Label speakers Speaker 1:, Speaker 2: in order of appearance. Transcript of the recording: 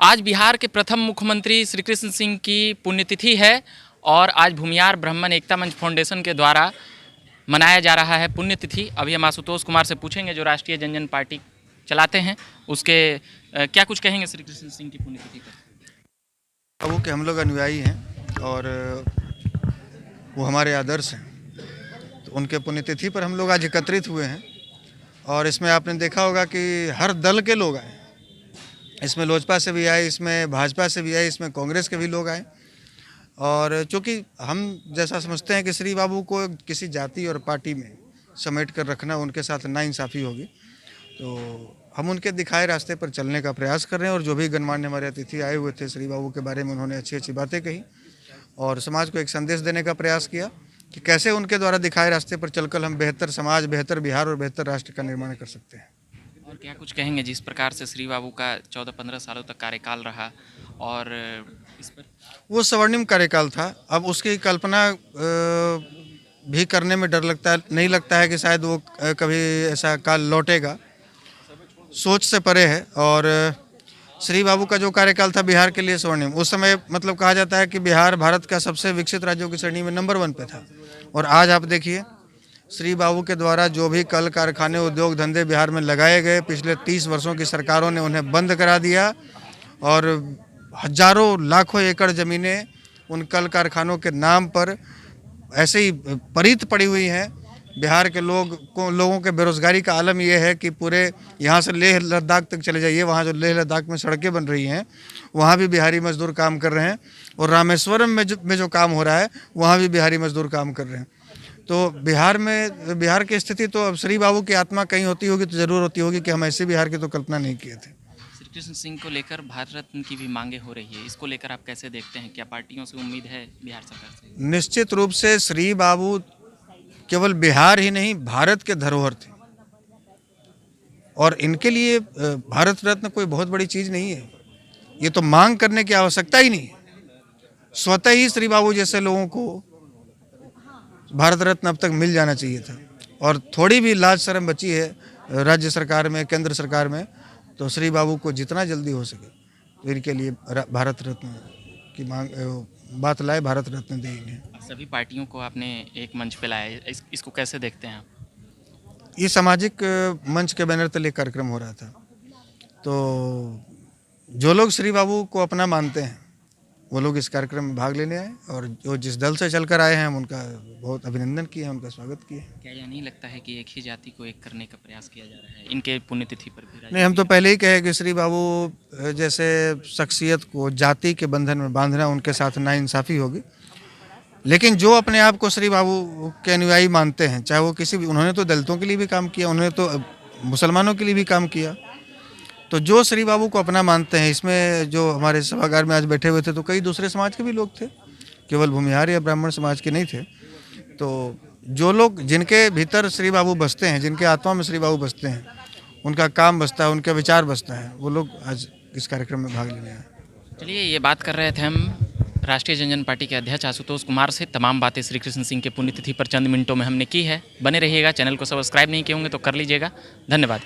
Speaker 1: आज बिहार के प्रथम मुख्यमंत्री श्री कृष्ण सिंह की पुण्यतिथि है और आज भूमिहार ब्राह्मण एकता मंच फाउंडेशन के द्वारा मनाया जा रहा है पुण्यतिथि। अभी हम आशुतोष कुमार से पूछेंगे जो राष्ट्रीय जनजन पार्टी चलाते हैं, उसके क्या कुछ कहेंगे श्री कृष्ण सिंह की पुण्यतिथि पर।
Speaker 2: वो कि हम लोग अनुयायी हैं और वो हमारे आदर्श हैं, तो उनके पुण्यतिथि पर हम लोग आज एकत्रित हुए हैं। और इसमें आपने देखा होगा कि हर दल के लोग आए, इसमें लोजपा से भी आए, इसमें भाजपा से भी आए, इसमें कांग्रेस के भी लोग आए। और चूँकि हम जैसा समझते हैं कि श्री बाबू को किसी जाति और पार्टी में समेट कर रखना उनके साथ नाइंसाफ़ी होगी, तो हम उनके दिखाए रास्ते पर चलने का प्रयास कर रहे हैं। और जो भी गणमान्य हमारे अतिथि आए हुए थे, श्री बाबू के बारे में उन्होंने अच्छी अच्छी बातें कही और समाज को एक संदेश देने का प्रयास किया कि कैसे उनके द्वारा दिखाए रास्ते पर चलकर हम बेहतर समाज, बेहतर बिहार और बेहतर राष्ट्र का निर्माण कर सकते हैं।
Speaker 1: और क्या कुछ कहेंगे जिस प्रकार से श्री बाबू का 14-15 सालों तक कार्यकाल रहा और इस पर
Speaker 2: वो स्वर्णिम कार्यकाल था। अब उसकी कल्पना भी करने में डर लगता है, नहीं लगता है कि शायद वो कभी ऐसा काल लौटेगा, सोच से परे है। और श्री बाबू का जो कार्यकाल था बिहार के लिए स्वर्णिम, उस समय मतलब कहा जाता है कि बिहार भारत का सबसे विकसित राज्यों की श्रेणी में नंबर 1 पे था। और आज आप देखिए श्री बाबू के द्वारा जो भी कल कारखाने, उद्योग धंधे बिहार में लगाए गए, पिछले 30 वर्षों की सरकारों ने उन्हें बंद करा दिया और हजारों लाखों एकड़ ज़मीनें उन कल कारखानों के नाम पर ऐसे ही परीत पड़ी हुई हैं। बिहार के लोगों के बेरोज़गारी का आलम यह है कि पूरे यहाँ से लेह लद्दाख तक चले जाइए, वहाँ जो लेह लद्दाख में सड़कें बन रही हैं वहाँ भी बिहारी मजदूर काम कर रहे हैं। और रामेश्वरम में जो काम हो रहा है वहाँ भी बिहारी मजदूर काम कर रहे हैं। तो बिहार की स्थिति तो अब श्री बाबू की आत्मा कहीं होती होगी तो ज़रूर होती होगी कि हम ऐसे बिहार की तो कल्पना नहीं किए थे।
Speaker 1: श्री कृष्ण सिंह को लेकर भारत रत्न की भी मांगे हो रही है, इसको लेकर आप कैसे देखते हैं? क्या पार्टियों से उम्मीद है बिहार सरकार से?
Speaker 2: निश्चित रूप से श्री बाबू केवल बिहार ही नहीं, भारत के धरोहर थे और इनके लिए भारत रत्न कोई बहुत बड़ी चीज़ नहीं है। ये तो मांग करने की आवश्यकता ही नहीं है, स्वतः ही श्री बाबू जैसे लोगों को भारत रत्न अब तक मिल जाना चाहिए था। और थोड़ी भी लाज शर्म बची है राज्य सरकार में, केंद्र सरकार में, तो श्री बाबू को जितना जल्दी हो सके तो इनके लिए भारत रत्न की मांग बात लाए, भारत रत्न दे इन्हें।
Speaker 1: सभी पार्टियों को आपने एक मंच पे लाया है, इसको कैसे देखते हैं आप?
Speaker 2: ये सामाजिक मंच के बैनर तले कार्यक्रम हो रहा था, तो जो लोग श्री बाबू को अपना मानते हैं वो लोग इस कार्यक्रम में भाग लेने आए और जो जिस दल से चलकर आए हैं हम उनका बहुत अभिनंदन किए हैं, उनका स्वागत किए।
Speaker 1: क्या यह नहीं लगता है कि एक ही जाति को एक करने का प्रयास किया जा रहा है इनके पुण्यतिथि पर भी?
Speaker 2: नहीं, हम तो पहले ही कहे कि श्री बाबू जैसे शख्सियत को जाति के बंधन में बांधना उनके साथ नाइंसाफ़ी होगी। लेकिन जो अपने आप को श्री बाबू के अनुयायी मानते हैं, चाहे वो किसी भी, उन्होंने तो दलितों के लिए भी काम किया, उन्होंने तो मुसलमानों के लिए भी काम किया, तो जो श्री बाबू को अपना मानते हैं, इसमें जो हमारे सभागार में आज बैठे हुए थे तो कई दूसरे समाज के भी लोग थे, केवल भूमिहार या ब्राह्मण समाज के नहीं थे। तो जो लोग जिनके भीतर श्री बाबू बसते हैं, जिनके आत्मा में श्री बाबू बसते हैं, उनका काम बसता है, उनके विचार बसता है, वो लोग आज इस कार्यक्रम में भाग लेने आए।
Speaker 1: चलिए, ये बात कर रहे थे हम राष्ट्रीय जनजन पार्टी के अध्यक्ष आशुतोष कुमार से। तमाम बातें श्री कृष्ण सिंह के पुण्यतिथि पर चंद मिनटों में हमने की है। बने रहिएगा, चैनल को सब्सक्राइब नहीं किए होंगे तो कर लीजिएगा। धन्यवाद।